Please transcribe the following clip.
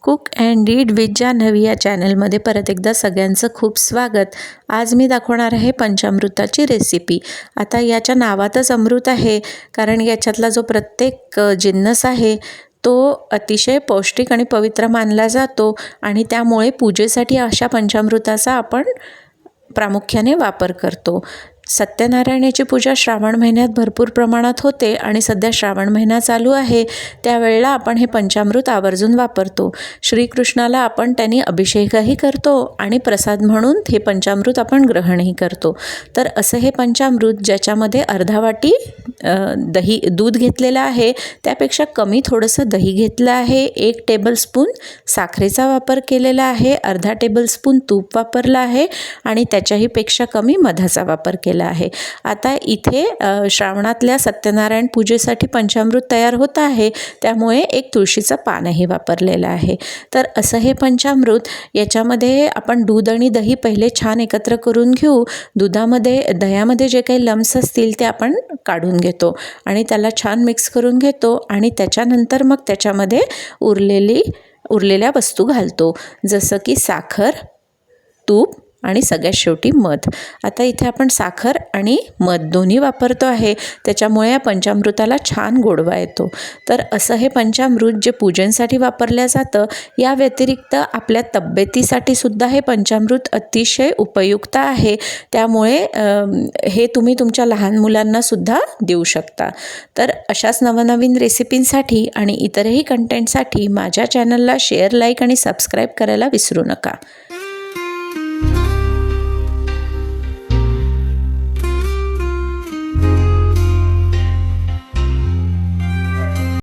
Cook and read with Janhavi या चॅनलमध्ये परत एकदा सगळ्यांचं खूप स्वागत। आज मी दाखवणार आहे पंचामृताची रेसिपी। आता याच्या नावातच अमृत आहे, कारण याच्यातला जो प्रत्येक जिन्नस आहे तो अतिशय पौष्टिक आणि पवित्र मानला जातो आणि त्यामुळे पूजेसाठी अशा पंचामृताचा आपण प्रामुख्याने वापर करतो। सत्यनारायणाची पूजा श्रावण महिन्यात भरपूर प्रमाणात होते आणि सध्या श्रावण महिना चालू आहे, त्यावेळेला आपण हे पंचामृत आवर्जून वापरतो। श्रीकृष्णाला आपण त्यांनी अभिषेकही करतो आणि प्रसाद म्हणून हे पंचामृत आपण ग्रहणही करतो। तर असं हे पंचामृत ज्याच्यामध्ये अर्धा वाटी दूध घेतलेलं आहे, त्यापेक्षा कमी थोडंसं दही घेतलं आहे, 1 टेबलस्पून साखरेचा वापर केलेला आहे, अर्धा टेबलस्पून तूप वापरलं आहे आणि त्याच्याही पेक्षा कमी मधाचा वापर केला आहे। आता इथे श्रावणातल्या सत्यनारायण पूजेसाठी पंचामृत तयार होत आहे, त्यामुळे एक तुळशीचं पानही वापरलेलं आहे। तर असं हे पंचामृत, याच्यामध्ये आपण दूध आणि दही पहिले छान एकत्र करून घेऊ। दह्यामध्ये जे काही लम्स असतील ते आपण काढून घेतो आणि त्याला छान मिक्स करून घेतो आणि त्याच्यानंतर मग त्याच्यामध्ये उरलेल्या वस्तू घालतो, जसं की साखर, तूप आणि सगळ्यात शेवटी मध। आता इथे आपण साखर आणि मध दोन्ही वापरतो आहे, त्याच्यामुळे या पंचामृताला छान गोडवा येतो। तर असं हे पंचामृत जे पूजनसाठी वापरलं जातं, या व्यतिरिक्त आपल्या तब्येतीसाठी सुद्धा हे पंचामृत अतिशय उपयुक्त आहे, त्यामुळे हे तुम्ही तुमच्या लहान मुलांना सुद्धा देऊ शकता। तर अशाच नवनवीन रेसिपींसाठी आणि इतरही कंटेंटसाठी माझ्या चॅनलला शेअर, लाईक आणि सबस्क्राईब करायला विसरू नका।